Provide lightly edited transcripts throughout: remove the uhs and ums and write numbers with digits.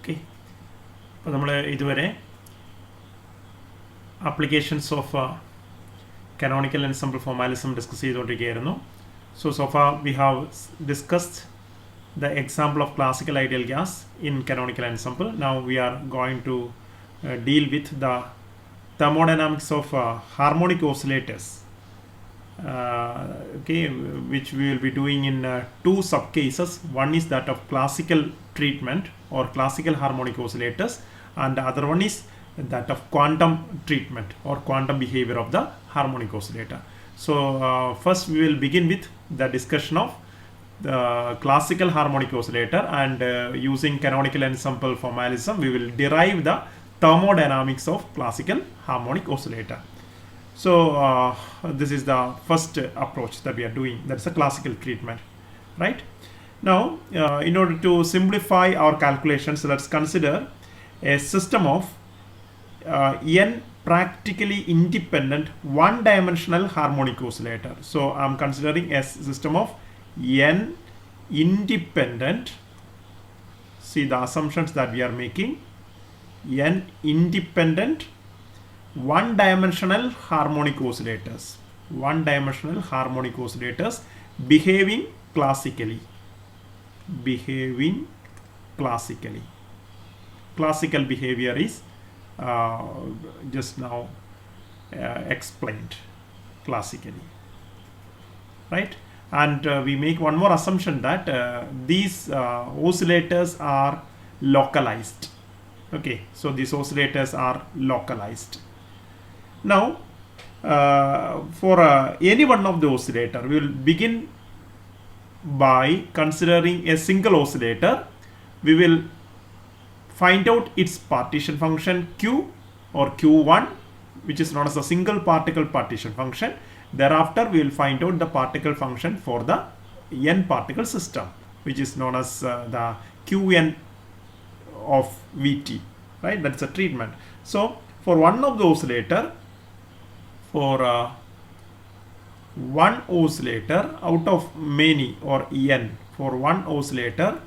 Okay. So, applications of canonical ensemble formalism discuss. So far we have discussed the example of classical ideal gas in canonical ensemble. Now we are going to deal with the thermodynamics of harmonic oscillators, which we will be doing in two sub cases. One is that of classical treatment or classical harmonic oscillators, and the other one is that of quantum treatment or quantum behavior of the harmonic oscillator. So first we will begin with the discussion of the classical harmonic oscillator, and using canonical ensemble formalism we will derive the thermodynamics of classical harmonic oscillator. So this is the first approach that we are doing, that's a classical treatment, right? Now in order to simplify our calculations, let's consider a system of n practically independent one-dimensional harmonic oscillator. So I'm considering a system of n independent, see the assumptions that we are making, n independent one-dimensional harmonic oscillators, one-dimensional harmonic oscillators behaving classically. Classical behavior is just now explained classically, right? And we make one more assumption that these oscillators are localized. Okay, so these oscillators are localized. Now for any one of the oscillator, we will begin by considering a single oscillator. We will find out its partition function q or q1, which is known as a single particle partition function. Thereafter we will find out the particle function for the n particle system, which is known as the qn of vt, right? That's a treatment. So for one of the oscillator, for one oscillator out of many, or n, for one oscillator,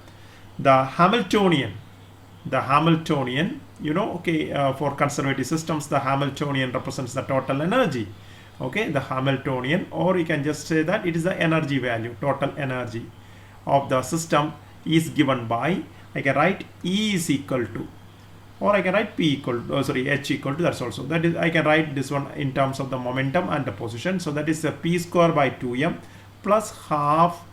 the Hamiltonian, you know, okay, for conservative systems the Hamiltonian represents the total energy. Okay, the Hamiltonian, or you can just say that it is the energy value, total energy of the system is given by, I can write E is equal to, or I can write P equal to, H equal to, that's also, that is, I can write this one in terms of the momentum and the position. So that is the P square by 2m plus half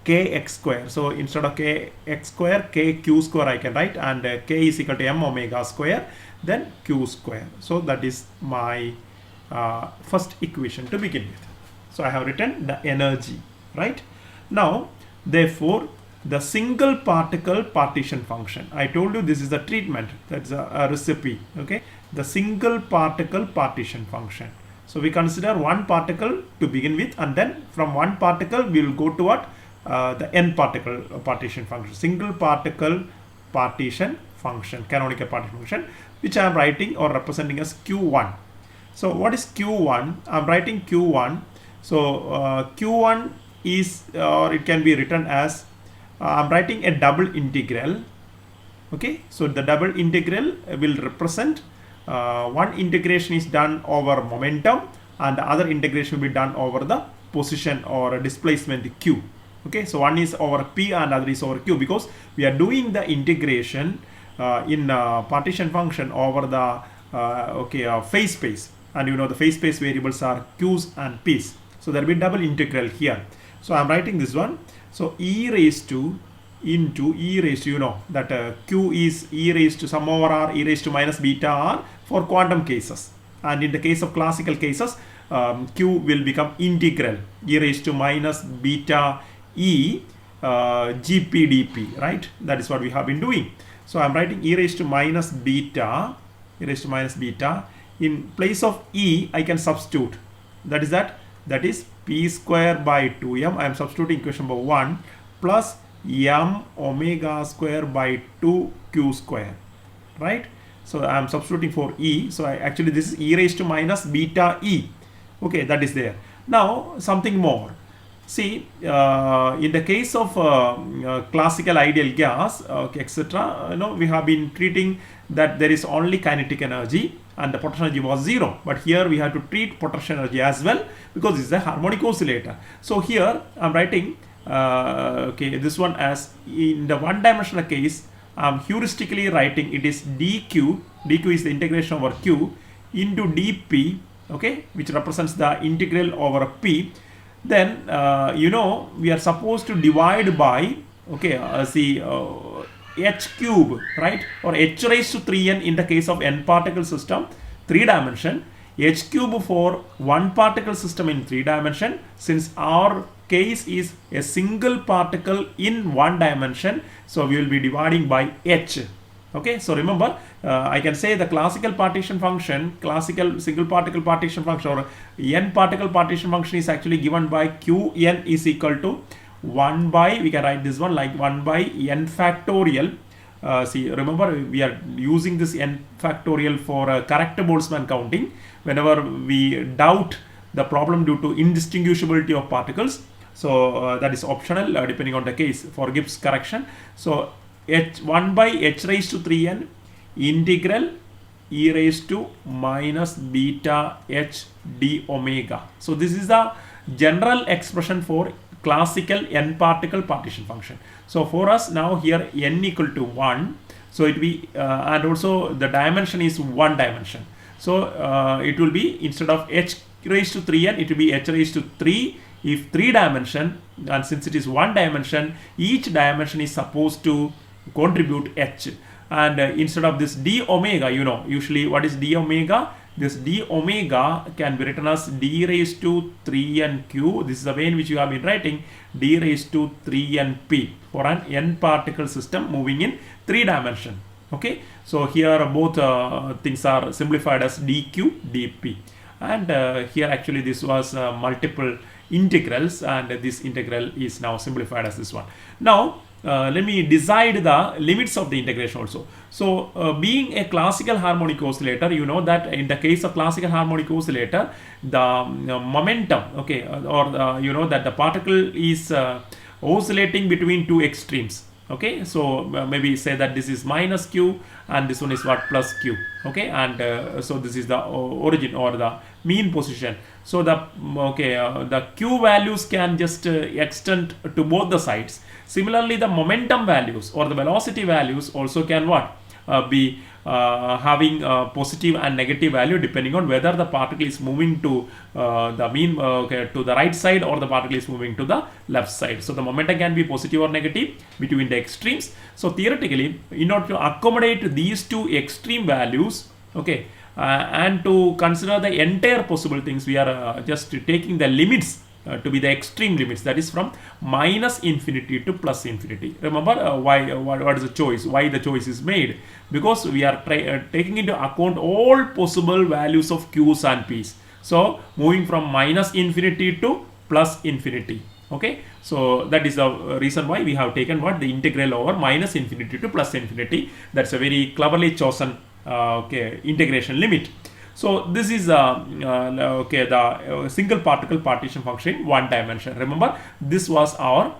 kx square. So instead of kx square, kq square I can write, and k is equal to m omega square, then q square. So that is my first equation to begin with. So I have written the energy, right? Now therefore the single particle partition function, I told you this is the treatment, that's a recipe. Okay, the single particle partition function. So we consider one particle to begin with, and then from one particle we will go to what, the n particle partition function, single particle partition function, canonical partition function, which I am writing or representing as q1. So what is q1? I am writing q1. So q1 is, or it can be written as, I am writing a double integral. Okay, so the double integral will represent one integration is done over momentum, and the other integration will be done over the position or displacement q. Okay, so one is over p and other is over q, because we are doing the integration in partition function over the phase space, and you know the phase space variables are q's and p's. So there will be double integral here. So I am writing this one. So e raised to into e raised to, you know that q is e raised to sum over r, e raised to minus beta r for quantum cases, and in the case of classical cases q will become integral e raised to minus beta e gp dp, right? That is what we have been doing. So I'm writing e raised to minus beta, in place of e I can substitute, that is p square by 2m. I am substituting equation number 1 plus m omega square by 2q square, right? So I am substituting for e. So actually this is e raised to minus beta e. Okay, that is there. Now something more. See, in the case of classical ideal gas, okay, etc., we have been treating that there is only kinetic energy and the potential energy was zero. But here we have to treat potential energy as well because it's a harmonic oscillator. So here I'm writing okay, this one as in the one-dimensional case. I'm heuristically writing it is dq. Dq is the integration over q into dp, okay, which represents the integral over p. Then we are supposed to divide by, okay, h cube, right, or h raised to 3n in the case of n particle system, 3 dimension, h cube for 1 particle system in 3 dimension. Since our case is a single particle in 1 dimension, so we will be dividing by h. Okay, so remember, I can say the classical partition function, classical single particle partition function, or n particle partition function is actually given by qn is equal to 1 by, we can write this one like 1 by n factorial. See, remember, we are using this n factorial for correct Boltzmann counting whenever we doubt the problem due to indistinguishability of particles. So that is optional depending on the case for Gibbs correction. So 1 by h raised to 3n integral e raised to minus beta h d omega. So this is the general expression for classical n particle partition function. So for us now here n equal to 1, so it will be and also the dimension is 1 dimension. So it will be, instead of h raised to 3n, it will be h raised to 3 if 3 dimension, and since it is 1 dimension, each dimension is supposed to contribute h. And instead of this d omega, usually what is d omega? This d omega can be written as d raised to 3n q. This is the way in which you have been writing d raised to 3n p for an n particle system moving in 3 dimension. Okay, so here both things are simplified as dq dp, and here actually this was multiple integrals, and this integral is now simplified as this one. Now let me decide the limits of the integration also. So being a classical harmonic oscillator, you know that in the case of classical harmonic oscillator, the momentum, okay, or that the particle is oscillating between two extremes. Okay, so maybe say that this is minus q and this one is what, plus q. Okay, and so this is the origin or the mean position. So the the q values can just extend to both the sides. Similarly, the momentum values or the velocity values also can be having a positive and negative value depending on whether the particle is moving to the mean to the right side or the particle is moving to the left side. So the momentum can be positive or negative between the extremes. So theoretically, in order to accommodate these two extreme values, okay, and to consider the entire possible things, we are just taking the limits to be the extreme limits, that is from minus infinity to plus infinity. Remember what is the choice, why the choice is made? Because we are taking into account all possible values of q's and p's. So moving from minus infinity to plus infinity. Okay, so that is the reason why we have taken what, the integral over minus infinity to plus infinity. That's a very cleverly chosen integration limit. So this is the single particle partition function in 1 dimension. Remember, this was our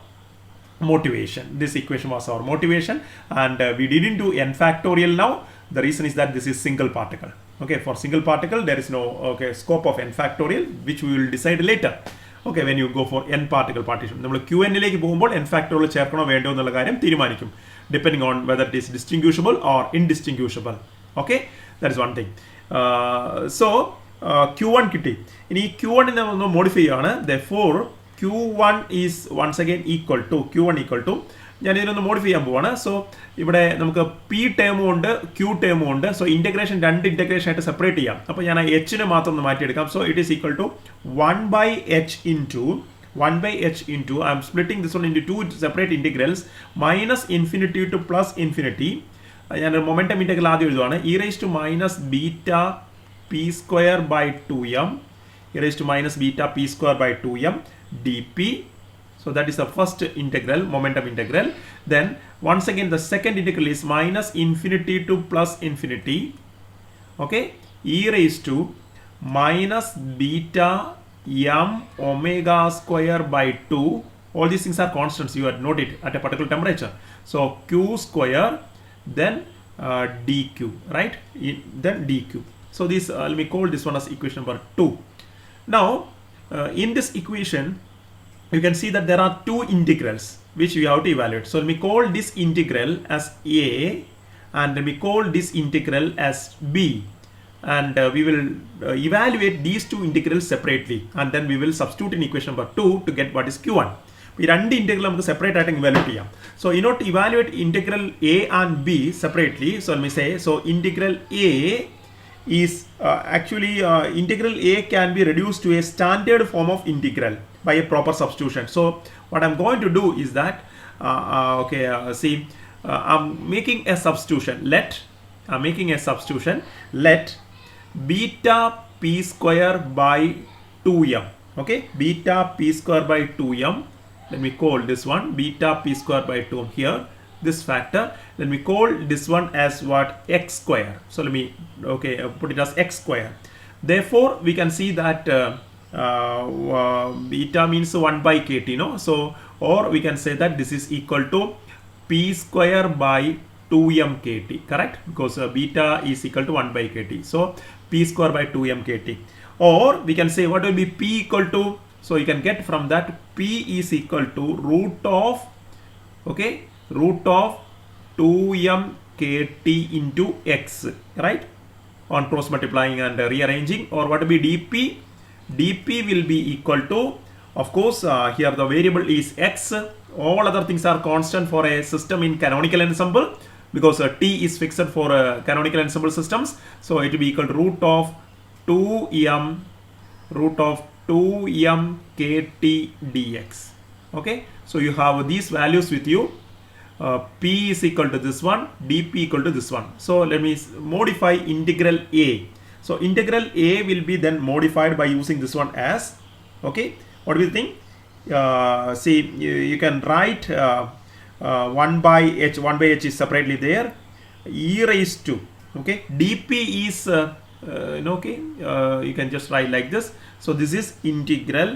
motivation. This equation was our motivation, and we didn't do n factorial now. The reason is that this is single particle. Okay, for single particle there is no scope of n factorial, which we will decide later. Okay, when you go for n particle partition, നമ്മൾ qn ലേക്ക് പോകുമ്പോൾ n factorial ചേർക്കണോ വേണ്ടോ എന്നുള്ള കാര്യം തീരുമാനിക്കും, depending on whether it is distinguishable or indistinguishable. Okay, that is one thing. So q1 കിട്ടി. ഇനി q1 നെ ഒന്ന് മോഡിഫൈ ചെയ്യാണ്. Therefore q1 is once again equal to q1 equal to, ഞാൻ ഇതിനൊന്ന് മോഡിഫൈ ചെയ്യാൻ പോവാണ്. സോ ഇവിടെ നമുക്ക് p ടേമും ഉണ്ട് q ടേമും ഉണ്ട്. സോ ഇന്റഗ്രേഷൻ രണ്ട് ഇന്റഗ്രേഷൻ ആയിട്ട് സെപ്പറേറ്റ് ചെയ്യാം. അപ്പോൾ ഞാൻ h നെ മാത്രം ഒന്ന് മാറ്റിയെടുക്കാം. So it is equal to 1 by h into I am splitting this one into two separate integrals, minus infinity to plus infinity. ഞാൻ മൊമെന്റം ഇന്റഗ്രൽ ആദ്യം എഴുതുവാണ്. e raised to minus beta p square by 2m, e raised to minus beta p square by 2m dp. So that is the first integral, momentum integral. Then once again the second integral is minus infinity to plus infinity. Okay, e raised to minus beta m omega square by 2. All these things are constants, you had noted at a particular temperature. So q square, then dq, right? Then dq. So this let me call this one as equation number 2. Now in this equation you can see that there are two integrals which we have to evaluate. So let me call this integral as a and let me call this integral as b, and we will evaluate these two integrals separately, and then we will substitute in equation number 2 to get what is q1. ഈ രണ്ട് integral നമുക്ക് separate ആയിട്ട് evaluate ചെയ്യാം. So in order to evaluate integral A and B separately, so let me say, so integral A is actually integral a can be reduced to a standard form of integral by a proper substitution. So what I'm going to do is that I'm making a substitution. Let beta p square by 2m, okay, beta p square by 2m, let me call this one beta p square by 2m here, this factor, let me call this one as what, x square. So let me put it as x square. Therefore we can see that beta means 1 by kt, no? So or we can say that this is equal to p square by 2m kt, correct? Because beta is equal to 1 by kt, so p square by 2m kt. Or we can say what will be p equal to, so you can get from that p is equal to root of 2m kt into x, right, on cross multiplying and rearranging. Or what will be dp will be equal to, of course here the variable is x, all other things are constant for a system in canonical ensemble, because t is fixed for canonical ensemble systems. So it will be equal to root of 2m kt dx. Okay, so you have these values with you. P is equal to this one, dp equal to this one. So let me modify integral a. So integral a will be then modified by using this one as, okay, what do you think? See, you can write 1 by h is separately there, e raised to, okay, dp is you can just write like this. So this is integral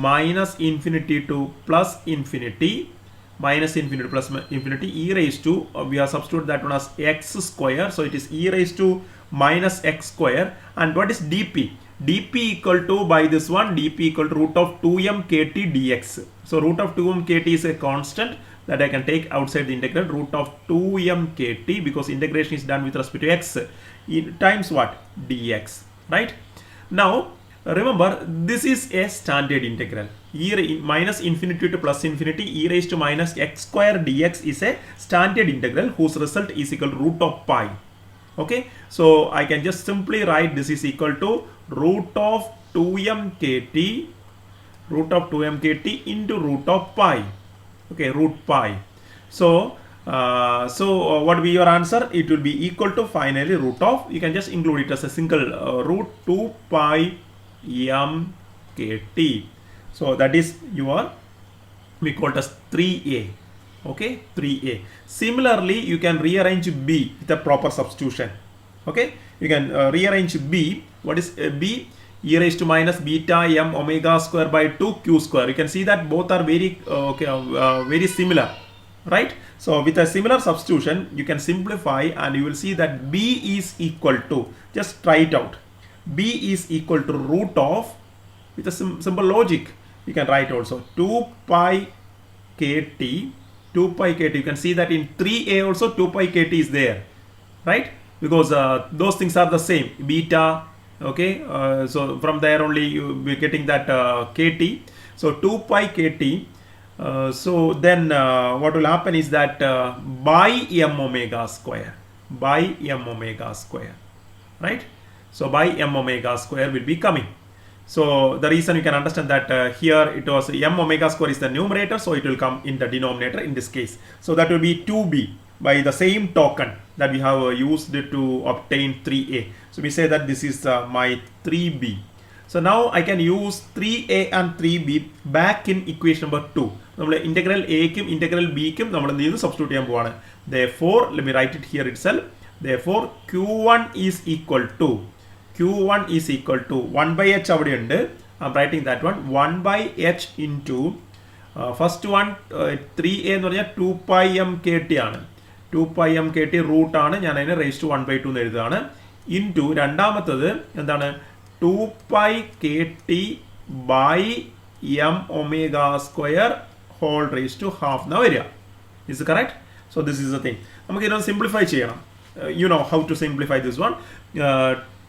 minus infinity to plus infinity, minus infinity plus infinity, e raised to, we have substituted that one as x square, so it is e raised to minus x square. And what is dp? dp equal to, by this one, dp equal to root of 2m kt dx. So root of 2m kt is a constant that I can take outside the integral, root of 2m kt, because integration is done with respect to x, times what, dx, right? Now remember, this is a standard integral. Minus infinity to plus infinity, e raised to minus x square dx is a standard integral whose result is equal to root of pi. Okay, so I can just simply write this is equal to root of 2m kt into root of pi. Okay, root pi. So what will be your answer? It will be equal to finally root of, you can just include it as a single root 2 pi m kt. So that is your, we call it as 3a. Okay, 3a. Similarly you can rearrange b with a proper substitution. Okay, you can rearrange b. What is b? E raised to minus beta m omega square by 2 q square. You can see that both are very very similar, right? So with a similar substitution you can simplify, and you will see that b is equal to, just try it out, b is equal to root of, with a simple logic you can write also 2 pi kt. You can see that in 3a also 2 pi kt is there, right? Because those things are the same, beta, okay, so from there only you will be getting that kt. So 2 pi kt, so then what will happen is that by m omega square, right? So by m omega square will be coming. So the reason you can understand that here it was m omega square is the numerator, so it will come in the denominator in this case. So that will be 2b by the same token that we have used to obtain 3a. So we say that this is my 3b. So now I can use 3a and 3b back in equation number 2. Integral a kum integral b kum substitute cheyan povana. Therefore let me write it here itself. Therefore q1 is equal to Q1 is equal to 1 by h avadeyundu. I'm writing that one 1 by h into first one 3a എന്ന് പറഞ്ഞാൽ 2 pi m kt ആണ്. 2 pi m kt root ആണ്. ഞാൻ അതിനെ raised to 1 by 2 എന്ന് എഴുതുകയാണ്. Into രണ്ടാമത്തത് എന്താണ് 2 pi kt by m omega square whole raised to half എന്നാ വരിക. Is it correct? So this is the thing. നമുക്ക് ഇതിനെ സിംപ്ലിഫൈ ചെയ്യണം. You know how to simplify this one.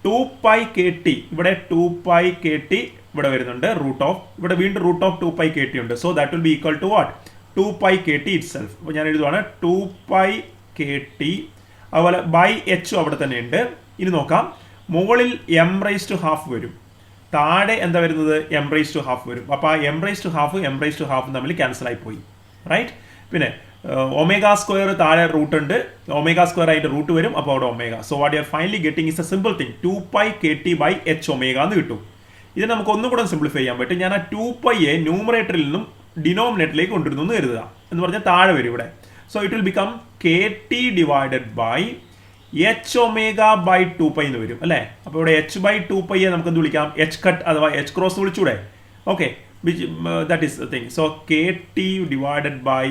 2 pi kt ഇവിടെ 2 pi kt ഇവിടെ വരുന്നുണ്ട് റൂട്ട് ഓഫ് ഇവിടെ വീണ്ടും റൂട്ട് ഓഫ് 2 pi kt ഉണ്ട്. So that will be equal to what 2 pi kt itself. അപ്പോൾ ഞാൻ എഴുതുവാണ് 2 pi kt അതുപോലെ ബൈ എച്ച് അവിടെ തന്നെ ഉണ്ട്. ഇനി നോക്കാം, മുകളിൽ m raised to half വരും, താഴെ എന്താ വരുന്നത് m raised to half വരും. അപ്പോൾ ആ m raised to half m raised to half തമ്മിൽ ക്യാൻസൽ ആയി പോയി, റൈറ്റ്. പിന്നെ ഒമേഗ സ്ക്വയർ താഴെ റൂട്ട് ഉണ്ട്, ഒമേഗ സ്ക്വയർ ആയിട്ട് റൂട്ട് വരും, അപ്പോൾ അവിടെ omega. So what you are finally getting is A simple thing 2 pi kt by h omega എന്ന് കിട്ടും. ഇത് നമുക്ക് ഒന്നും കൂടെ സിംപ്ലിഫൈ ചെയ്യാൻ പറ്റും. ഞാൻ ആ 2 പൈയെ ന്യൂമറേറ്ററിൽ നിന്നും ഡിനോമിനേറ്ററിലേക്ക് കൊണ്ടുവരുന്നു എന്ന് കരുതുക. എന്ന് പറഞ്ഞാൽ താഴെ വരും ഇവിടെ. So it will become kt divided by h omega by 2 pi എന്ന് വരും അല്ലേ. അപ്പോൾ ഇവിടെ h ബൈ 2 പൈയെ നമുക്ക് എന്ത് വിളിക്കാം, h കട്ട് അഥവാ h ക്രോസ് വിളിച്ചൂടെ. Okay, that is the thing. So kt divided by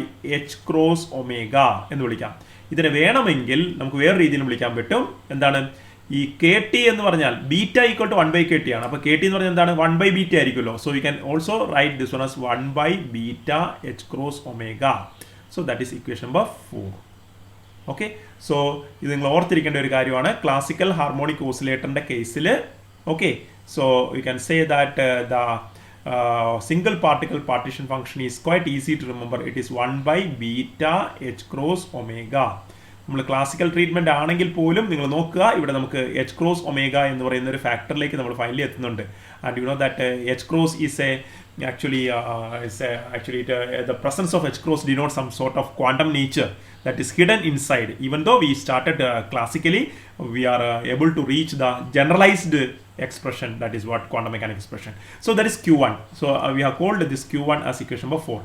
h cross omega എന്ന് വിളിക്കാം. ഇതിനെ വേണമെങ്കിൽ നമുക്ക് വേറെ രീതിയിൽ വിളിക്കാൻ പറ്റും. എന്താണ് ഈ kt എന്ന് പറഞ്ഞാൽ beta equal to 1 by kt ആണ്. അപ്പോൾ kt എന്ന് പറഞ്ഞാൽ എന്താണ് 1 by ബീറ്റ ആയിരിക്കുമല്ലോ. So you can also write this one as 1 by beta h cross omega. So that is equation number 4. Okay, so ഇത് നിങ്ങൾ ഓർത്തിരിക്കേണ്ട ഒരു കാര്യമാണ് ക്ലാസിക്കൽ ഹാർമോണിക് ഓസിലേറ്ററിന്റെ കേസിൽ. Okay, so you can say that the single particle partition function is quite easy to remember. It is 1 by beta h cross omega. നമ്മൾ classical treatment ആണെങ്കിൽ പോലും നിങ്ങൾ നോക്കുക, ഇവിടെ നമുക്ക് h cross omega എന്ന് പറയുന്ന ഒരു ഫാക്ടറിലേക്ക് നമ്മൾ ഫൈനലി എത്തുന്നുണ്ട്. And you know that h cross is a actually the presence of h cross denotes some sort of quantum nature that is hidden inside. Even though we started classically, we are able to reach the generalized expression, that is what quantum mechanics expression. So that is Q1. So we have called this Q1 as equation number 4.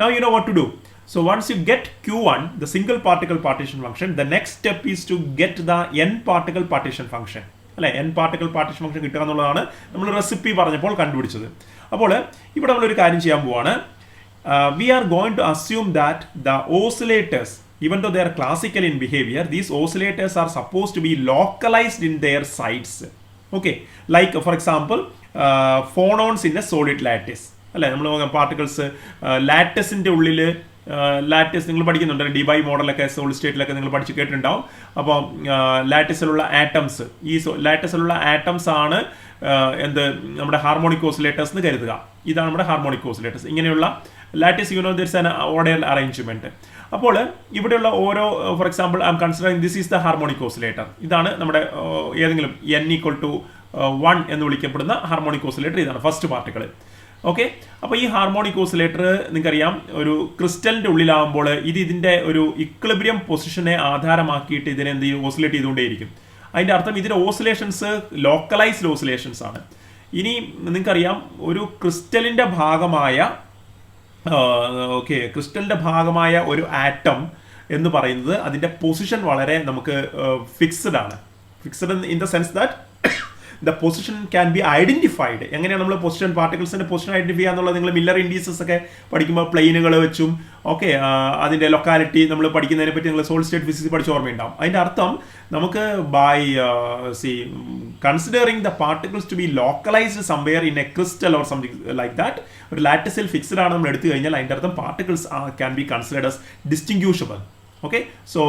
Now you know what to do. So once you get Q1, the single particle partition function, the next step is to get the n particle partition function. അല്ലെ, n particle partition function കിട്ടുക എന്നുള്ളതാണ് നമ്മൾ recipe പറഞ്ഞപ്പോൾ കണ്ടുപിടിച്ചത്. അപ്പോൾ ഇവിടെ നമ്മളൊരു കാര്യം ചെയ്യാൻ പോവാണ്. We are going to assume that the oscillators, even though they are classical in behavior, these oscillators are supposed to be localized in their sites. Okay, like for example phonons in a solid lattice അല്ലേ. നമ്മൾ particles ലാറ്റിസിൻ്റെ ഉള്ളിൽ lattice നിങ്ങൾ പഠിക്കുന്നുണ്ട്, debye മോഡലൊക്കെ solid സ്റ്റേറ്റിലൊക്കെ നിങ്ങൾ പഠിച്ച് കേട്ടിട്ടുണ്ടാവും. അപ്പോൾ ലാറ്റിസിലുള്ള ആറ്റംസ്, ഈ ലാറ്റിസിലുള്ള ആറ്റംസ് ആണ് എന്ത് നമ്മുടെ ഹാർമോണിക് ഓസിലേറ്റേഴ്സ് എന്ന് കരുതുക. ഇതാണ് നമ്മുടെ ഹാർമോണിക് ഓസിലേറ്റേഴ്സ്. ഇങ്ങനെയുള്ള lattice you know this an order arrangement. അപ്പോൾ ഇവിടെയുള്ള ഓരോ, for example I M considering this is the harmonic oscillator. ഇതാണ് നമ്മുടെ ഏതെങ്കിലും n ഈക്വൽ ടു 1 എന്ന് വിളിക്കപ്പെടുന്ന ഹാർമോണിക് ഓസിലേറ്റർ. ഇതാണ് ഫസ്റ്റ് പാർട്ടിക്കിൾ. ഓക്കെ, അപ്പോൾ ഈ ഹാർമോണിക് ഓസിലേറ്റർ നിങ്ങൾക്കറിയാം ഒരു ക്രിസ്റ്റലിന്റെ ഉള്ളിലാവുമ്പോൾ ഇതിന്റെ ഒരു ഇക്വിലിബ്രിയം പൊസിഷനെ ആധാരമാക്കിയിട്ട് ഇതിനെ എന്ത് ചെയ്യും, ഓസിലേറ്റ് ചെയ്തുകൊണ്ടേയിരിക്കും. അതിന്റെ അർത്ഥം ഇതിന്റെ ഓസിലേഷൻസ് ലോക്കലൈസ്ഡ് ഓസിലേഷൻസ് ആണ്. ഇനി നിങ്ങൾക്കറിയാം ഒരു ക്രിസ്റ്റലിന്റെ ഭാഗമായ ക്രിസ്റ്റലിന്റെ ഭാഗമായ ഒരു ആറ്റം എന്ന് പറയുന്നത് അതിന്റെ പൊസിഷൻ വളരെ നമുക്ക് ഫിക്സ്ഡ് ആണ്. Fixed in the sense that the position can be identified. എങ്ങനെയാണ് നമ്മൾ പൊസിഷൻ പാർട്ടിക്കിൾസിന്റെ പൊസിഷൻ ഐഡന്റിഫൈ ചെയ്യാന്നുള്ളത് നിങ്ങൾ മില്ലർ ഇൻഡീസസ് ഒക്കെ പഠിക്കുമ്പോൾ പ്ലെയിനുകൾ വെച്ചും ഓക്കെ അതിന്റെ ലൊക്കാലിറ്റി നമ്മൾ പഠിക്കുന്നതിനെ പറ്റി നിങ്ങൾ സോളിഡ് സ്റ്റേറ്റ് ഫിസിക്സ് പഠിച്ച ഓർമ്മയുണ്ടാവും. അതിന്റെ അർത്ഥം നമുക്ക് by considering the particles to be localized somewhere in a crystal or something like that, ഒരു ലാറ്റിസിൽ ഫിക്സ്ഡ് ആണ് നമ്മൾ എടുത്തു കഴിഞ്ഞാൽ അതിന്റെ അർത്ഥം particles can be considered as distinguishable. Okay, so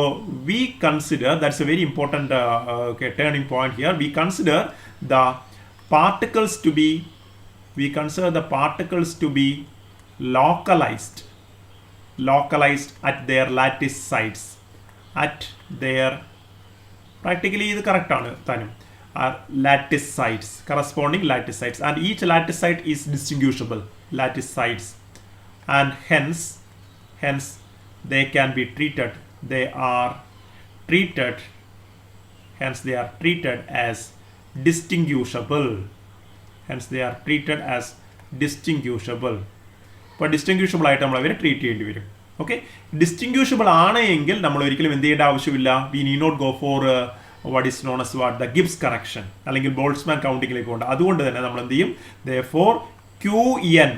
we consider, that's a very important turning point here. We consider the particles to be localized at their lattice sites, at their, practically ഇത് correct ആണ് താനും, lattice sites, corresponding lattice sites, and each lattice site is distinguishable lattice sites, and hence they can be treated, they are treated as distinguishable. ഇപ്പോൾ ഡിസ്റ്റിങ്ക്യൂഷബിൾ ആയിട്ട് നമ്മൾ അവരെ treat ചെയ്യേണ്ടി വരും. Okay, ഡിസ്റ്റിങ്ക്യൂഷബിൾ ആണ് എങ്കിൽ നമ്മൾ ഒരിക്കലും എന്ത് ചെയ്യേണ്ട ആവശ്യമില്ല. We need not go for what is known as what the Gibbs correction അല്ലെങ്കിൽ ബോൾട്സ്മാൻ കൗണ്ടിങ്ങിലേക്ക് കൊണ്ട് അതുകൊണ്ട് തന്നെ നമ്മൾ എന്ത് ചെയ്യും therefore n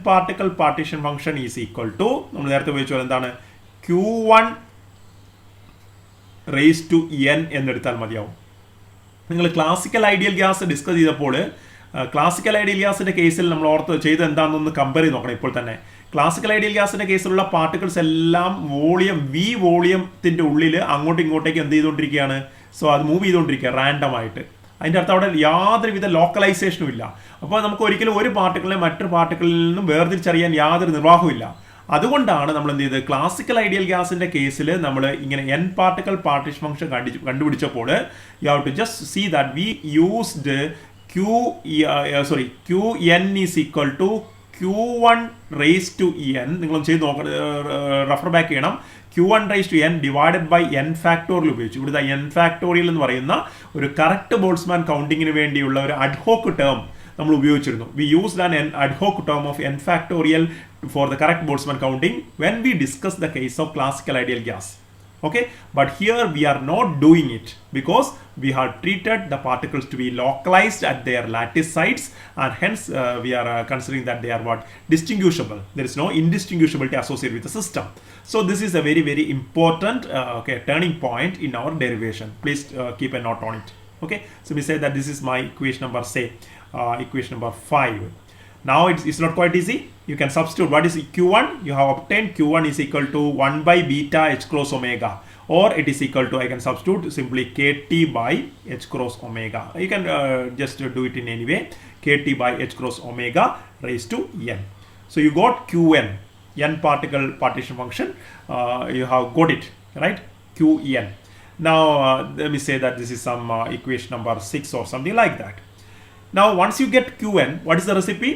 particle partition function is equal to നമ്മൾ നേരത്തെ ഉപയോഗിച്ച എന്താണ് q1 റേസ് ടു n എന്നെടുത്താൽ മതിയാവും. നിങ്ങൾ ക്ലാസിക്കൽ ഐഡിയൽ ഗ്യാസ് ഡിസ്കസ് ചെയ്തപ്പോൾ ക്ലാസിക്കൽ ഐഡിയൽ ഗ്യാസിന്റെ കേസിൽ നമ്മൾ ഓർത്ത് ചെയ്ത് എന്താണെന്നൊന്ന് കമ്പയർ ചെയ്ത് നോക്കണം. ഇപ്പോൾ തന്നെ ക്ലാസിക്കൽ ഐഡിയൽ ഗ്യാസിന്റെ കേസിലുള്ള പാർട്ടിക്കിൾസ് എല്ലാം വോളിയത്തിന്റെ ഉള്ളിൽ അങ്ങോട്ടും ഇങ്ങോട്ടേക്ക് എന്ത് ചെയ്തുകൊണ്ടിരിക്കുകയാണ്, സോ അത് മൂവ് ചെയ്തുകൊണ്ടിരിക്കുക റാൻഡം ആയിട്ട്. അതിൻ്റെ അർത്ഥം അവിടെ യാതൊരുവിധ ലോക്കലൈസേഷനും ഇല്ല. അപ്പോൾ നമുക്ക് ഒരിക്കലും ഒരു പാർട്ടിക്കിളിനെ മറ്റൊരു പാർട്ടിക്കിളിൽ നിന്നും വേർതിരിച്ചറിയാൻ യാതൊരു നിർവാഹവും ഇല്ല. അതുകൊണ്ടാണ് നമ്മൾ എന്ത് ചെയ്തത്, ക്ലാസിക്കൽ ഐഡിയൽ ഗ്യാസിന്റെ കേസിൽ നമ്മൾ ഇങ്ങനെ n പാർട്ടിക്കിൾ പാർട്ടീഷൻ ഫംഗ്ഷൻ കണ്ടുപിടിച്ചപ്പോൾ you have to just see that we used qn is equal to q1 raise to n. നിങ്ങളൊന്ന് ചെയ്ത് നോക്കണം, റെഫർ ബാക്ക് ചെയ്യണം. q1 raise to n divided by n factorial ഉപയോഗിച്ചു. ഇവിടുത്തെ n ഫാക്ടോറിയൽ എന്ന് പറയുന്ന ഒരു കറക്റ്റ് ബോൾട്സ്മാൻ കൗണ്ടിങ്ങിന് വേണ്ടിയുള്ള ഒരു അഡ്ഹോക്ക് ടേം നമ്മൾ ഉപയോഗിച്ചിരുന്നു. V used an ad hoc term of n factorial for the correct Boltzmann counting when we discuss the case of classical ideal gas. Okay, but here we are not doing it because we have treated the particles to be localized at their lattice sites, and hence we are considering that they are what, distinguishable. There is no indistinguishability associated with the system. So this is a very, very important turning point in our derivation. Please keep a note on it. Okay, so we say that this is my equation number, say equation number 5. Now it's not quite easy. You can substitute what is q1. You have obtained q1 is equal to 1 by beta h cross omega, or it is equal to, I can substitute simply kt by h cross omega. You can just do it in any way, kt by h cross omega raised to n. So you got qn, n particle partition function, you have got it, right? Qn. Now let me say that this is some equation number 6 or something like that. Now once you get qn, what is the recipe?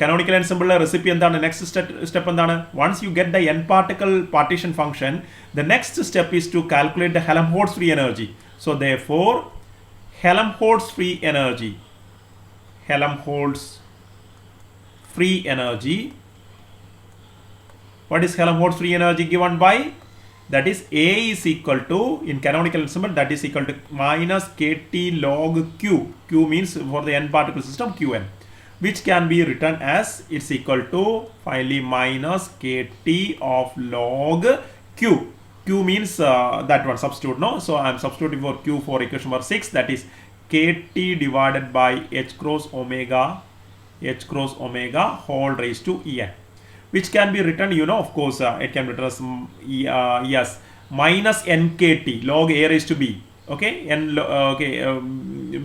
Canonical ensemble recipe എന്താണ്, next step എന്താണ്? once you get the n particle partition function, the next step is to calculate the Helmholtz free energy. So therefore Helmholtz free energy what is Helmholtz free energy given by? That is A is equal to, in canonical ensemble, that is equal to minus kt log q. Q means for the n particle system qn, which can be written as it's equal to finally minus kt of log q. Q means that one, substitute, no? So I am substituting for q for equation number 6, that is kt divided by h cross omega whole raised to en, which can be written, you know, of course, it can be written as yes, minus nkt log a raised to b. Okay,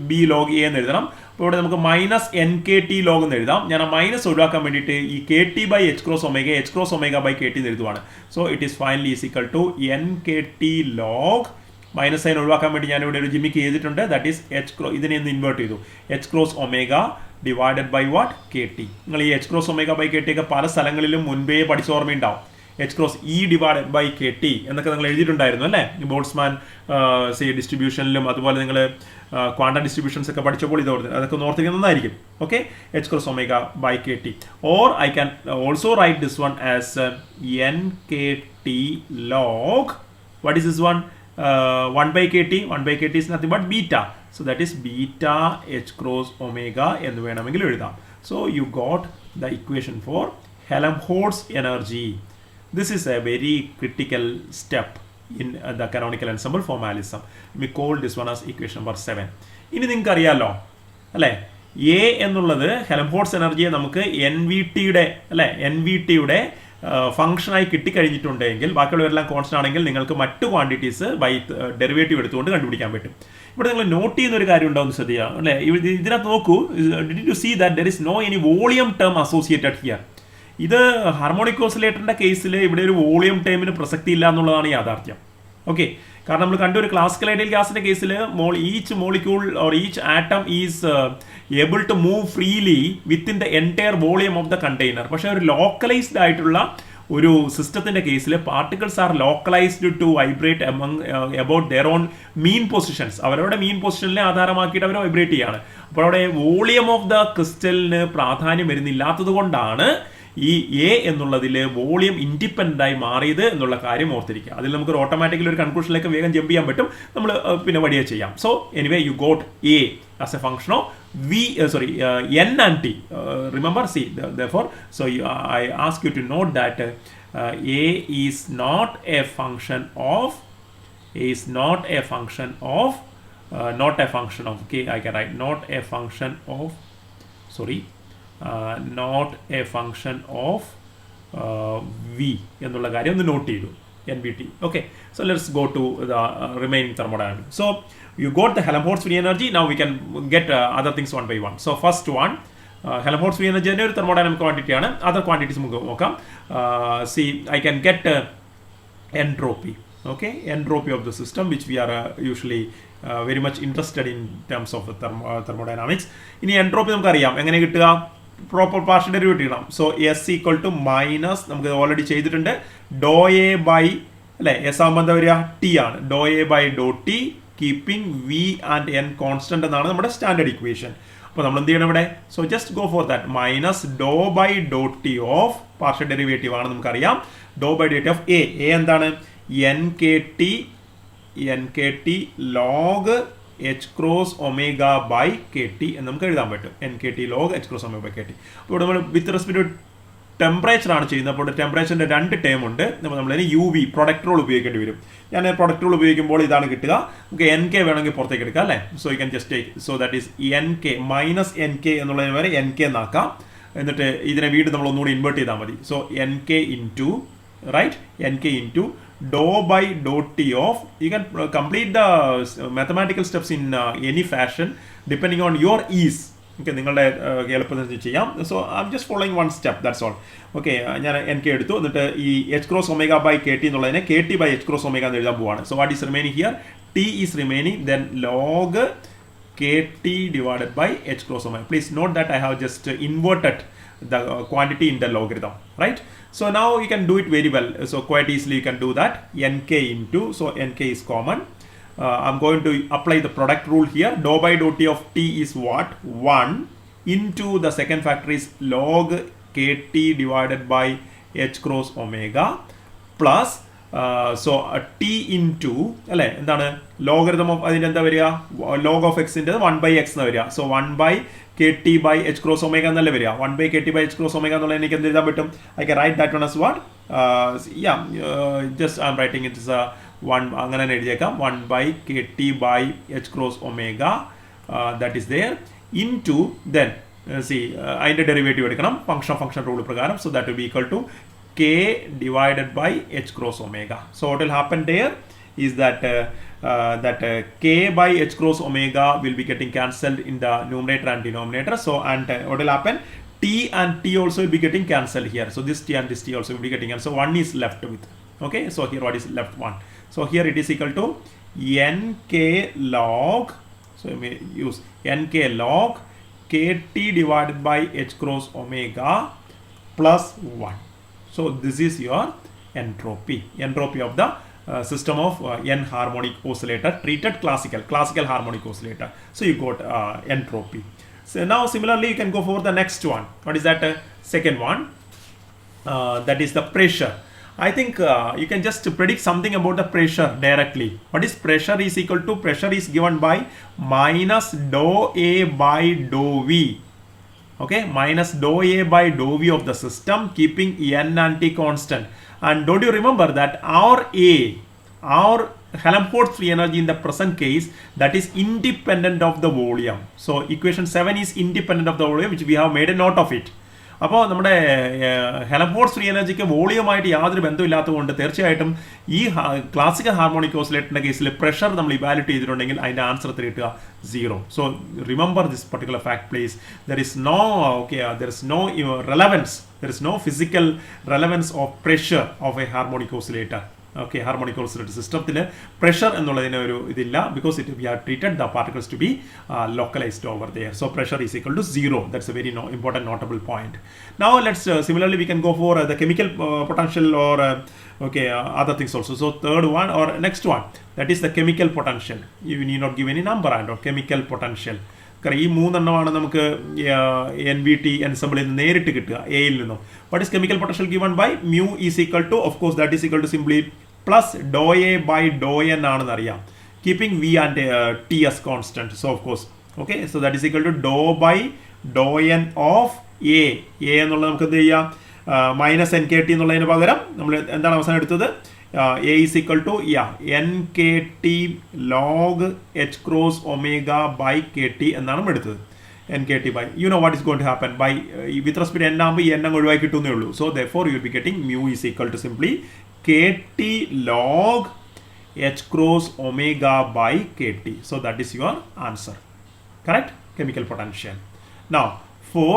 b log a എന്ന് എഴുതണം. അപ്പോൾ ഇവിടെ നമുക്ക് minus N K T log എന്ന് എഴുതാം. ഞാൻ ആ minus ഒഴിവാക്കാൻ വേണ്ടിയിട്ട് ഈ K T by H cross omega by K T എന്ന് എഴുതുവാണ്. So it is finally is equal to N K T log, minus sign ഒഴിവാക്കാൻ വേണ്ടി ഞാൻ ഇവിടെ ഒരു ജിമ്മിക്ക് ചെയ്തിട്ടുണ്ട്, ദാറ്റ് ഈസ് എച്ച് ക്രോസ്, ഇതിനെ ഒന്ന് ഇൻവേർട്ട് ചെയ്തു, H cross omega divided by what, K T. നിങ്ങൾ ഈ H cross omega by K T ഒക്കെ പല സ്ഥലങ്ങളിലും മുൻപേ പഠിച്ച ഓർമ്മയുണ്ടാവും. H cross E divided by K T എന്നൊക്കെ നിങ്ങൾ എഴുതിയിട്ടുണ്ടായിരുന്നു അല്ലേ, ബോൾട്സ്മാൻ ഡിസ്ട്രിബ്യൂഷനിലും അതുപോലെ നിങ്ങൾ ക്വാണ്ടം ഡിസ്ട്രിബ്യൂഷൻസ് ഒക്കെ പഠിച്ചപ്പോൾ ഇത് അതൊക്കെ ഓർത്തിരിക്കുന്നത് നന്നായിരിക്കും. Okay, H cross omega by K T, or I can also write this one as N K T log, what is this one, 1 by kt is nothing but beta, so that is beta h cross omega എന്ന് വേണമെങ്കിൽ എഴുതാം. So you got the equation for Helmholtz energy. This is a very critical step in the canonical ensemble formalism. We call this one as equation number 7. ഇനി നിങ്ങൾക്ക് അറിയാലോ അല്ലേ, A എന്നുള്ളത് Helmholtz എനർജിയെ നമുക്ക് NVT-യുടെ ഫംഗ്ഷനായി കിട്ടിക്കഴിഞ്ഞിട്ടുണ്ടെങ്കിൽ, ബാക്കിയുള്ളവരെല്ലാം കോൺസ്റ്റന്റ് ആണെങ്കിൽ നിങ്ങൾക്ക് മറ്റു ക്വാണ്ടിറ്റീസ് ബൈ ഡെറിവേറ്റീവ് എടുത്തുകൊണ്ട് കണ്ടുപിടിക്കാൻ പറ്റും. ഇവിടെ നിങ്ങൾ നോട്ട് ചെയ്യുന്ന ഒരു കാര്യം ഉണ്ടാവും, ശ്രദ്ധിക്കുക അല്ലേ, ഇതിനകത്ത് നോക്കൂ, did you see that there is no any volume term associated here. ഇത് ഹാർമോണിക് ഓസിലേറ്ററിന്റെ കേസിൽ ഇവിടെ ഒരു വോളിയം ടേമിന് പ്രസക്തി ഇല്ല എന്നുള്ളതാണ് യാഥാർത്ഥ്യം. ഓക്കെ, കാരണം നമ്മൾ കണ്ട ഒരു ക്ലാസിക്കൽ ഐഡിയൽ ഗ്യാസിന്റെ കേസിൽ each molecule or each atom is able to move freely within the entire volume of the container. പക്ഷേ ഒരു ലോക്കലൈസ്ഡ് ആയിട്ടുള്ള ഒരു സിസ്റ്റത്തിന്റെ കേസിൽ particles are localized to vibrate about their own mean positions. അവരുടെ മീൻ പൊസിഷനിലെ ആധാരമാക്കിയിട്ട് അവർ vibrate ചെയ്യാണ്. അപ്പോൾ അവിടെ വോളിയം ഓഫ് ദ ക്രിസ്റ്റലിന് പ്രാധാന്യം വരുന്നില്ലാത്തത് കൊണ്ടാണ് ഈ എ എന്നുള്ളതിൽ വോളിയം ഇൻഡിപെൻഡൻ്റ് ആയി മാറിയത് എന്നുള്ള കാര്യം ഓർത്തിരിക്കുക. അതിൽ നമുക്ക് ഓട്ടോമാറ്റിക്കലി ഒരു കൺക്ലൂഷനിലേക്ക് വേഗം ജമ്പ് ചെയ്യാൻ പറ്റും. നമ്മൾ പിന്നെ വഴിയെ ചെയ്യാം. So anyway you got A as a function of n and t. Remember, see, therefore, so I ask you to note that a is not a function of not a function of okay, I can write not a function of not a function of v എന്നുള്ള കാര്യം ഒന്ന് not ചെയ്തു, NVT. Okay, so let's go to the remaining thermodynamics. So you got the Helmholtz free energy. Now we can get other things one by one. So first one, Helmholtz free energy ഒരു thermodynamic quantity ആണ്. Other quantities നമുക്ക് നോക്കാം. See, I can get entropy. Okay, entropy of the system, which we are usually very much interested in terms of the thermodynamics. ഇനി entropy നമുക്കറിയാം എങ്ങനെ കിട്ടുക, proper partial derivative ഇടാം. So S equal to minus, നമുക്ക് already ചെയ്തിട്ടുണ്ട്, ഡോ A by അല്ലെ, S ആകുമ്പോൾ എന്താ വരിക, ടി ആണ്, ഡോ എ ബൈ ഡോ T keeping V and N constant എന്നാണ് നമ്മുടെ സ്റ്റാൻഡേർഡ് ഇക്വേഷൻ. അപ്പോൾ നമ്മൾ എന്ത് ചെയ്യണം ഇവിടെ, so just go for that, minus Dr by ഡോ ടി ഓഫ് പാർഷ്യൽ ഡെറിവേറ്റീവ് ആണ് നമുക്കറിയാം, ഡോ ബൈ ഡോ ടി ഓഫ് എ എന്താണ്, N K T log H cross omega by K T എന്ന് നമുക്ക് എഴുതാൻ പറ്റും, N K T log H cross omega by K T. അപ്പോൾ നമ്മൾ വിത്ത് റെസ്പെക്ട് ടു ടെമ്പറേച്ചർ ആണ് ചെയ്യുന്നത്. അപ്പോൾ ടെമ്പറേച്ചറിൻ്റെ രണ്ട് ടേം ഉണ്ട്. അപ്പോൾ നമ്മളതിന് യു വി പ്രൊഡക്റ്റ് റൂൾ ഉപയോഗിക്കേണ്ടി വരും. ഞാൻ പ്രൊഡക്റ്റ് റൂൾ ഉപയോഗിക്കുമ്പോൾ ഇതാണ് കിട്ടുക. നമുക്ക് എൻ കെ വേണമെങ്കിൽ പുറത്തേക്ക് എടുക്കാം അല്ലേ. So you can just take, so that is N K minus N K എന്നുള്ളതിന് വരെ എൻ കെ എന്നാക്കാം. എന്നിട്ട് ഇതിനെ വീണ്ടും നമ്മൾ ഒന്നുകൂടി ഇൻവേർട്ട് ചെയ്താൽ മതി. So N K into right, N K into dou by dou t of, you can complete the mathematical steps in any fashion depending on your ease. Okay, നിങ്ങളുടെ എളുപ്പത്തിന് ചെയ്യാം. So I'm just following one step, that's all. Okay, ഞാൻ N K എടുത്തു, എന്നിട്ട് ഈ H cross omega by K T എന്നുള്ളതിനെ K T by H cross omega എന്ന് എഴുതാൻ പോവാണ്. So what is remaining here, T is remaining, then log K T divided by H cross omega. Please note that I have just inverted the quantity in the logarithm, right? So now you can do it very well. So quite easily you can do that. Nk into, so Nk is common. I'm going to apply the product rule here. Dou by dou t of t is what? 1 into the second factor is log kt divided by h cross omega plus so t into അല്ലേ എന്താണ് logarithm of അതിൻ്റെ എന്താ വരിക, log of എക്സിൻ്റെ 1/x എന്ന് വരിക. So 1/kt by h cross omega എന്നല്ലേ വരിക, 1/kt by h cross omega എന്നുള്ളത് എനിക്ക് എന്ത് എഴുതാൻ പറ്റും, I can write that one as what, just I'm writing it is 1 അങ്ങനെ തന്നെ എഴുതിയേക്കാം, 1/kt by h cross omega that is there into then അതിൻ്റെ ഡെറിവേറ്റീവ് എടുക്കണം ഫംഗ്ഷൻ റൂൾ പ്രകാരം. So that will be equal to k divided by h cross omega. So what will happen there is that k by h cross omega will be getting cancelled in the numerator and denominator. So what will happen, t and t also will be getting cancelled here. So this t and this t also will be getting cancelled. So 1 is left with. Okay, so here what is left, 1. So here it is equal to nk log, so you may use nk log kt divided by h cross omega plus 1. So this is your entropy of the system of n harmonic oscillator, treated classical harmonic oscillator. So you got entropy. So now similarly you can go for the next one. What is that? Second one, that is the pressure. I think you can just predict something about the pressure directly. What is pressure is equal to, pressure is given by minus dou A by dou V. Okay, minus dou A by dou V of the system keeping n and t constant. And don't you remember that our Helmholtz free energy in the present case, that is independent of the volume. So equation 7 is independent of the volume, which we have made a note of it. അപ്പോൾ നമ്മുടെ Helmholtz free എനർജിക്ക് വോളിയമായിട്ട് യാതൊരു ബന്ധമില്ലാത്തതുകൊണ്ട് തീർച്ചയായിട്ടും ഈ classical harmonic ഓസിലേറ്ററിൻ്റെ കേസിൽ pressure നമ്മൾ evaluate ചെയ്തിട്ടുണ്ടെങ്കിൽ അതിൻ്റെ answer എത്ര കിട്ടുക, 0. So remember this particular fact please. There is no relevance, there is no physical relevance of pressure of a harmonic oscillator. Okay, harmonic oscillator system pressure എന്നുള്ളതിന് ഒരു ഇതില്ല, because we have treated the particles to be localized over there. So pressure is equal to 0. That's a very important notable point. Now let's similarly we can go for the chemical potential or other things also. So third one or next one, that is the chemical potential. You need not give any number and or chemical potential. കാരണം ഈ മൂന്നെണ്ണമാണ് നമുക്ക് N V T എൻസെമ്പിളിൽ നിന്ന് നേരിട്ട് കിട്ടുക എയിൽ നിന്നും. What is chemical potential given by mu is equal to, of course that is equal to simply plus do A by do N ആണെന്ന് അറിയാം, keeping V and T S constant. So of course okay, so that is equal to Dr by do N of A എന്നുള്ളത് നമുക്ക് എന്ത് ചെയ്യാം, minus N K T എന്നുള്ളതിന് പകരം നമ്മൾ എന്താണ് അവസാനം എടുത്തത്, A is equal to NKT log H cross omega by KT എന്നാണ് എടുത്തത്. NKT by, you know what is going to happen by with respect to n ആകുമ്പോൾ n അങ്ങ് ഒഴിവാക്കി കിട്ടുന്നേ ഉള്ളൂ. So therefore you will be getting mu is equal to simply KT log H cross omega by KT. So that is your answer. Correct? Chemical potential. Now for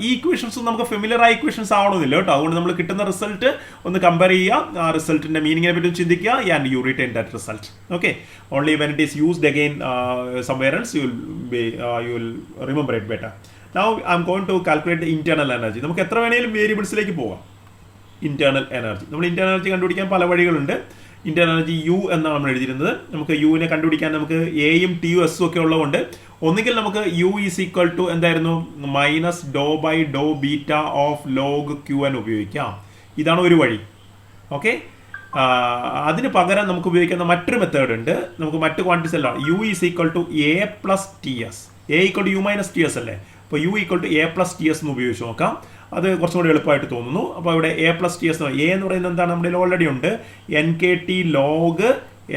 ഈ equations നമുക്ക് familiar ആയ equations ആവണമെന്നില്ല കേട്ടോ. അതുകൊണ്ട് നമ്മൾ കിട്ടുന്ന result ഒന്ന് compare ചെയ്യുക, ആ റിസൾട്ടിന്റെ മീനിങ്ങിനെ പറ്റി ചിന്തിക്കുക, and you return that result. Okay, only when it is used again somewhere else you will remember it better. Now I'm going to calculate internal energy. നമുക്ക് എത്ര വേണമെങ്കിലും വേരിയബിൾസിലേക്ക് പോകാം. ഇന്റേണൽ എനർജി, നമ്മൾ ഇന്റേണൽ എനർജി കണ്ടുപിടിക്കാൻ പല വഴികളുണ്ട്. Internal energy U എന്നാണ് നമ്മൾ എഴുതിയിരുന്നത്. നമുക്ക് യുവിനെ കണ്ടുപിടിക്കാൻ നമുക്ക് എയും ടിയും എസും ഒക്കെ ഉള്ളതുകൊണ്ട് ഒന്നുകിൽ നമുക്ക് യു ഈസ് ഈക്വൽ ടു എന്തായിരുന്നു, minus Dr by do beta of log Q N ഉപയോഗിക്കാം. ഇതാണ് ഒരു വഴി. ഓക്കെ, അതിന് പകരം നമുക്ക് ഉപയോഗിക്കുന്ന മറ്റൊരു മെത്തേഡ് ഉണ്ട്. നമുക്ക് മറ്റ് ക്വാണ്ടിറ്റീസ് എല്ലാം U is equal to A plus T S, A equal to U minus T S അല്ലേ. അപ്പോൾ U equal to A plus T S എന്ന് ഉപയോഗിച്ച് നോക്കാം. അത് കുറച്ചും കൂടി എളുപ്പമായിട്ട് തോന്നുന്നു. അപ്പോൾ ഇവിടെ A plus T S, A എന്ന് പറയുന്നത് എന്താണ്, നമ്മുടെ ഓൾറെഡി ഉണ്ട്, N K T log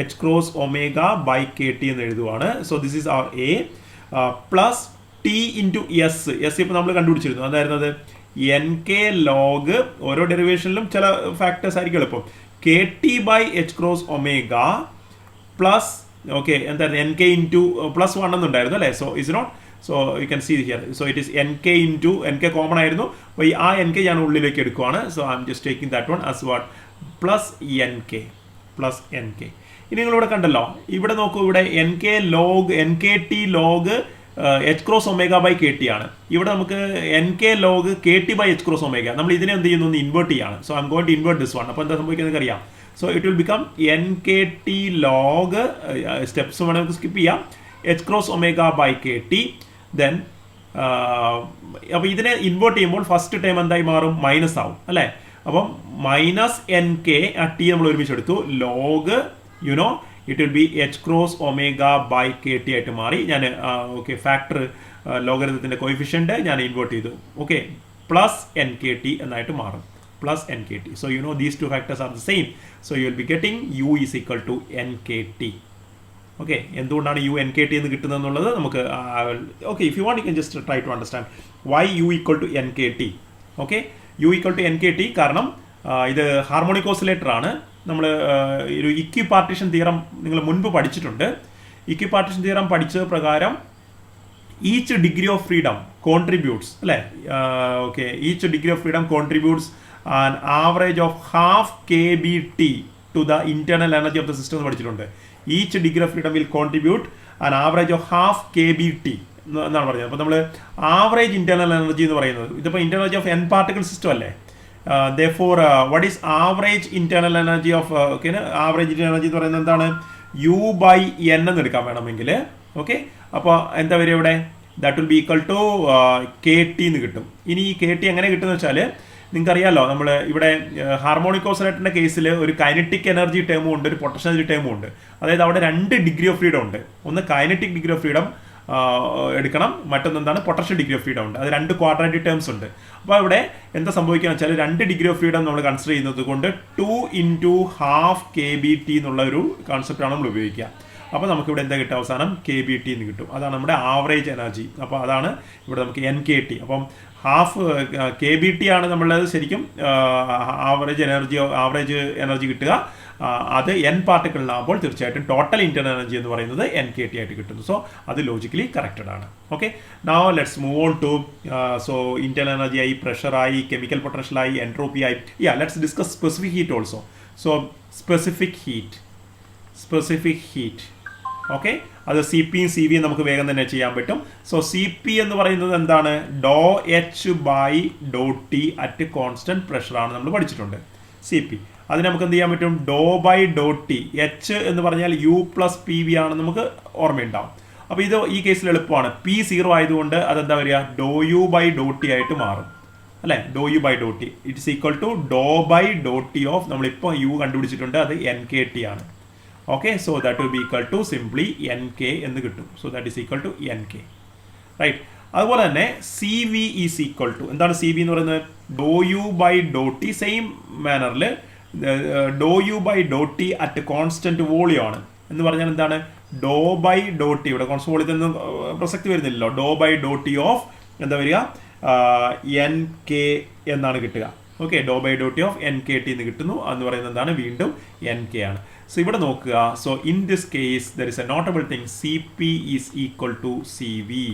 H cross omega by K T എന്ന് എഴുതുവാണ്. So this is our A plus T into S. S ഇപ്പോൾ നമ്മൾ കണ്ടുപിടിച്ചിരുന്നു, അതായിരുന്നത് എൻ കെ ലോഗ്, ഓരോ ഡെറിവേഷനിലും ചില ഫാക്ടേഴ്സ് ആയിരിക്കും എളുപ്പം, K T by H cross omega plus okay എന്തായിരുന്നു എൻ കെ ഇൻറ്റു പ്ലസ് 1 എന്നുണ്ടായിരുന്നു അല്ലേ. So is not, so you can see here, so it is N K into, N K common ആയിരുന്നു, അപ്പോൾ ഈ ആ എൻ കെ ഞാൻ ഉള്ളിലേക്ക് എടുക്കുവാണ്. So I'm just taking that one as what plus N K plus N K. ഇനി നിങ്ങളിവിടെ കണ്ടല്ലോ, ഇവിടെ നോക്കൂ, ഇവിടെ N K log N K T log H cross omega by K T ആണ്. ഇവിടെ നമുക്ക് N K log K T by H cross omega, നമ്മൾ ഇതിനെ എന്ത് ചെയ്യുന്നു, ഒന്ന് ഇൻവേർട്ട് ചെയ്യാണ്. So I'm going to invert this one. അപ്പോൾ എന്താ സംഭവിക്കുന്നത് അറിയാം. So it will become N K T log, steps വേണമെങ്കിൽ നമുക്ക് സ്കിപ്പ് ചെയ്യാം, H cross omega by K T. Then അപ്പോൾ ഇതിനെ ഇൻവേർട്ട് ചെയ്യുമ്പോൾ ഫസ്റ്റ് ടൈം എന്തായി മാറും, മൈനസ് ആവും അല്ലേ. അപ്പം മൈനസ് എൻ കെ, ആ ടി നമ്മൾ ഒരുമിച്ച് എടുത്തു, log you know it will be H cross omega by K T ആയിട്ട് മാറി. ഞാൻ ഓക്കെ ഫാക്ടർ ലോഗരിതത്തിൻ്റെ കോയിഫിഷ്യൻ്റ് ഞാൻ ഇൻവേർട്ട് ചെയ്തു. Okay, plus N K T എന്നായിട്ട് മാറും, plus N K T. So you know these two factors are the same. So you will be getting U is equal to N K T. Okay, എന്തുകൊണ്ടാണ് U N K T എന്ന് കിട്ടുന്നത് എന്നുള്ളത് നമുക്ക് okay, if you want you can just try to understand why U equal to N K T. Okay, U equal to N K T കാരണം ഇത് harmonic oscillator ആണ്. നമ്മൾ ഒരു ഇക്വി പാർട്ടീഷൻ തിയറം നിങ്ങൾ മുൻപ് പഠിച്ചിട്ടുണ്ട്. ഇക്വി പാർട്ടീഷൻ തിയറം പഠിച്ചത് പ്രകാരം each degree of freedom contributes അല്ലേ. Okay, each degree of freedom contributes an average of half K B T to the internal energy of the system എന്ന് പഠിച്ചിട്ടുണ്ട്. Each degree of freedom will contribute an average of half K B T എന്നാണ് പറഞ്ഞത്. അപ്പോൾ നമ്മൾ average internal energy എന്ന് പറയുന്നത്, ഇതിപ്പോൾ internal energy of N particle system അല്ലേ. therefore what is average internal energy of okay average internal energy എന്ന് പറയുന്നത് എന്താണ്, u by n എന്ന് എടുക്കാൻ വേണമെങ്കിൽ. ഓക്കെ, അപ്പോൾ എന്താ വരിക ഇവിടെ, that will be equal to K T എന്ന് കിട്ടും. ഇനി ഈ കെ ടി എങ്ങനെ കിട്ടുമെന്ന് വെച്ചാൽ നിങ്ങൾക്കറിയാമല്ലോ, നമ്മൾ ഇവിടെ ഹാർമോണിക് ഓസിലേറ്ററിൻ്റെ കേസിൽ ഒരു കൈനറ്റിക് എനർജി ടേമും ഉണ്ട്, ഒരു പൊട്ടൻഷ്യൽ എനർജി ടേമും ഉണ്ട്. അതായത് അവിടെ 2 ഡിഗ്രി ഓഫ് ഫ്രീഡം ഉണ്ട്. ഒന്ന് കൈനറ്റിക് ഡിഗ്രി ഓഫ് ഫ്രീഡം എടുക്കണം, മറ്റൊന്ന് എന്താണ്, പൊട്ടൻഷ്യൽ ഡിഗ്രി ഓഫ് ഫ്രീഡം ഉണ്ട്. അത് 2 ക്വാഡ്രാറ്റിക് ടേംസ് ഉണ്ട്. അപ്പോൾ ഇവിടെ എന്താ സംഭവിക്കുക വെച്ചാൽ 2 ഡിഗ്രി ഓഫ് ഫ്രീഡം നമ്മൾ കൺസിഡർ ചെയ്യുന്നത് കൊണ്ട് 2 into half K B T എന്നുള്ള ഒരു കോൺസെപ്റ്റാണ് നമ്മൾ ഉപയോഗിക്കുക. അപ്പോൾ നമുക്കിവിടെ എന്താ കിട്ടുക, അവസാനം കെ ബി ടി എന്ന് കിട്ടും. അതാണ് നമ്മുടെ ആവറേജ് എനർജി. അപ്പോൾ അതാണ് ഇവിടെ നമുക്ക് എൻ കെ ടി. അപ്പം ഹാഫ് കെ ബി ടി ആണ് നമ്മളത് ശരിക്കും ആവറേജ് എനർജി കിട്ടുക. അത് എൻ പാർട്ടിക്കിളിനാകുമ്പോൾ തീർച്ചയായിട്ടും ടോട്ടൽ ഇന്റേണൽ എനർജി എന്ന് പറയുന്നത് എൻ കെ ടി ആയിട്ട് കിട്ടുന്നു. സോ അത് ലോജിക്കലി കറക്റ്റഡ് ആണ്. Okay, now let's move on to so internal energy ആയി, പ്രഷറായി, കെമിക്കൽ പൊട്ടൻഷ്യലായി, എൻട്രോപ്പി ആയി. Let's discuss specific heat also. So specific heat okay, അത് സി പിയും സി വിയും നമുക്ക് വേഗം തന്നെ ചെയ്യാൻ പറ്റും. സോ സി പി എന്ന് പറയുന്നത് എന്താണ്, ഡോ എച്ച് ബൈ ഡോ ടി അറ്റ് കോൺസ്റ്റന്റ് പ്രഷറാണ് നമ്മൾ പഠിച്ചിട്ടുണ്ട്. സി പി അതിന് നമുക്ക് എന്ത് ചെയ്യാൻ പറ്റും, ഡോ ബൈ ഡോ ടി, എച്ച് എന്ന് പറഞ്ഞാൽ യു പ്ലസ് പി വി ആണെന്ന് നമുക്ക് ഓർമ്മയുണ്ടാവും. അപ്പോൾ ഇത് ഈ കേസിൽ എളുപ്പമാണ്. പി 0 ആയതുകൊണ്ട് അതെന്താ വരിക, ഡോ യു ബൈ ഡോ ടി ആയിട്ട് മാറും അല്ലേ. ഡോ യു ബൈ ഡോ T it's equal to Dr by ഡോ ടി ഓഫ്, നമ്മളിപ്പോൾ യു കണ്ടുപിടിച്ചിട്ടുണ്ട്, അത് എൻ കെ ടി ആണ്. Okay, so that will be equal to simply N K എന്ന് കിട്ടും. So that is equal to N K, right. അതുപോലെ തന്നെ C V is equal to, എന്താണ് സി വി എന്ന് പറയുന്നത്, ഡോ യു ബൈ ഡോ ടി, സെയിം മാനറിൽ ഡോ യു ബൈ ഡോ ടി അറ്റ് കോൺസ്റ്റന്റ് വോളിയം ആണ്. എന്ന് പറഞ്ഞാൽ എന്താണ്, ഡോ ബൈ ഡോ ടി, ഇവിടെ കോൺസ്റ്റന്റ് വോളിയത്തിനൊന്നും പ്രസക്തി വരുന്നില്ലല്ലോ, ഡോ ബൈ ഡോ ടി ഓഫ് എന്താ വരിക, എൻ കെ എന്നാണ് കിട്ടുക. ഓക്കെ, ഡോ ബൈ ഡോ T of N K T എന്ന് കിട്ടുന്നു. എന്ന് പറയുന്നത് എന്താണ്, വീണ്ടും എൻ കെ ആണ്. സോ ഇവിടെ നോക്കുക, so in this case there is a notable thing, C P is equal to C V.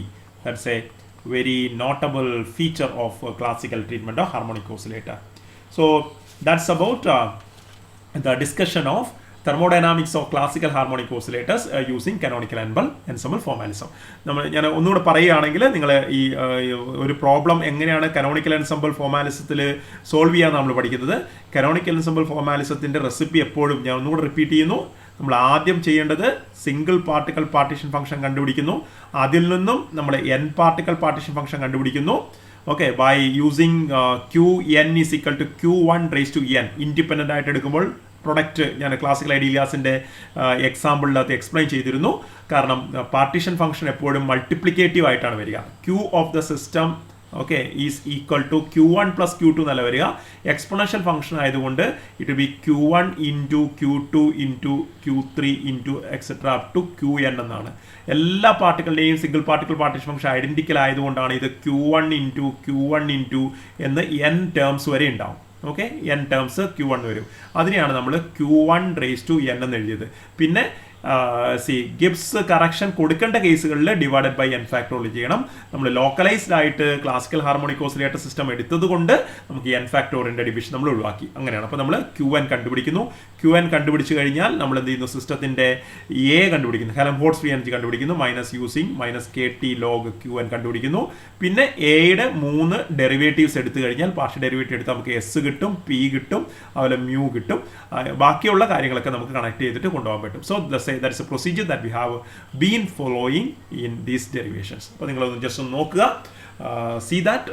That's a very notable feature of classical treatment of harmonic oscillator. So that's about the discussion of thermodynamics of classical harmonic oscillators using canonical ensemble formalism. ഞാൻ ഒന്നുകൂടെ പറയുകയാണെങ്കിൽ, നിങ്ങൾ ഈ ഒരു problem എങ്ങനെയാണ് canonical ensemble ഫോർമാലിസത്തിൽ solve ചെയ്യാൻ നമ്മൾ പഠിക്കുന്നത്. കനോണിക്കൽ എൻസംബിൾ ഫോർമാലിസത്തിൻ്റെ റെസിപ്പി എപ്പോഴും ഞാൻ ഒന്നുകൂടെ റിപ്പീറ്റ് ചെയ്യുന്നു. നമ്മൾ ആദ്യം ചെയ്യേണ്ടത് സിംഗിൾ പാർട്ടിക്കൽ പാർട്ടീഷൻ ഫംഗ്ഷൻ കണ്ടുപിടിക്കുന്നു. അതിൽ നിന്നും നമ്മൾ എൻ പാർട്ടിക്കൽ പാർട്ടീഷൻ ഫംഗ്ഷൻ കണ്ടുപിടിക്കുന്നു. Okay, by using Q N is equal to Q one raise to N. Independent ആയിട്ട് എടുക്കുമ്പോൾ പ്രൊഡക്റ്റ് ഞാൻ ക്ലാസിക്കൽ ഐഡിയാസിൻ്റെ എക്സാമ്പിളിനകത്ത് എക്സ്പ്ലെയിൻ ചെയ്തിരുന്നു. കാരണം പാർട്ടീഷൻ ഫംഗ്ഷൻ എപ്പോഴും മൾട്ടിപ്ലിക്കേറ്റീവ് ആയിട്ടാണ് വരിക. Q of the system okay is equal to Q one plus Q two എന്നല്ല വരിക. എക്സ്പൊണൻഷ്യൽ ഫംഗ്ഷൻ ആയതുകൊണ്ട് it will be Q one into Q two into Q three into etcetera up to Q N എന്നാണ്. എല്ലാ പാർട്ടിക്കളുടെയും single particle partition function identical ആയതുകൊണ്ടാണ് ഇത് Q one into എന്ന് N terms വരെ ഉണ്ടാവും. ഓക്കെ, എൻ ടേംസ് ക്യൂ വൺ വരും. അതിനെയാണ് നമ്മൾ Q one raise to N എന്ന് എഴുതിയത്. പിന്നെ ഗിബ്സ് കറക്ഷൻ കൊടുക്കേണ്ട കേസുകളിൽ ഡിവൈഡഡ് ബൈ എൻ ഫാക്ടോറിയൽ ചെയ്യണം. നമ്മൾ ലോക്കലൈസ്ഡ് ആയിട്ട് ക്ലാസിക്കൽ ഹാർമോണിക് ഓസിലേറ്റർ സിസ്റ്റം എടുത്തത് കൊണ്ട് നമുക്ക് എൻ ഫാക്ടോറിയലിൻ്റെ ഡിവിഷൻ നമ്മൾ ഒഴിവാക്കി. അങ്ങനെയാണ്. അപ്പോൾ നമ്മൾ ക്യൂ എൻ കണ്ടുപിടിക്കുന്നു. ക്യൂ എൻ കണ്ടുപിടിച്ച് കഴിഞ്ഞാൽ നമ്മൾ എന്ത് ചെയ്യുന്നു, സിസ്റ്റത്തിൻ്റെ എ കണ്ടുപിടിക്കുന്നു, ഹെൽംഹോൾട്ട്സ് ഫ്രീ എനർജി കണ്ടുപിടിക്കുന്നു. Using minus K T log Q N കണ്ടുപിടിക്കുന്നു. പിന്നെ എയുടെ 3 ഡെറിവേറ്റീവ്സ് എടുത്തു കഴിഞ്ഞാൽ പാർഷ്യൽ ഡെറിവേറ്റീവ് എടുത്ത് നമുക്ക് എസ് കിട്ടും, പി കിട്ടും, അതുപോലെ മ്യൂ കിട്ടും. ബാക്കിയുള്ള കാര്യങ്ങളൊക്കെ നമുക്ക് കണക്ട് ചെയ്തിട്ട് കൊണ്ടുപോകാൻ പറ്റും. So that is a procedure that we have been following in these derivations. അപ്പോൾ നിങ്ങളൊന്ന് ജസ്റ്റ് ഒന്ന് നോക്കുക. See that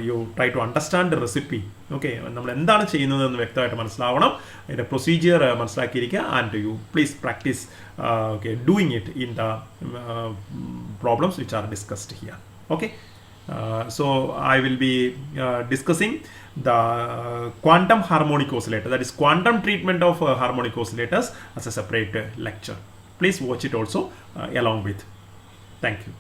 you try to understand the recipe. Okay, നമ്മൾ എന്താണ് ചെയ്യുന്നതെന്ന് വ്യക്തമായിട്ട് മനസ്സിലാവണം. അതിൻ്റെ പ്രൊസീജിയർ മനസ്സിലാക്കിയിരിക്കുക. And you please practice doing it in the problems which are discussed here. Okay, so I will be discussing the quantum harmonic oscillator, that is quantum treatment of harmonic oscillators, as a separate lecture. Please watch it also along with. Thank you.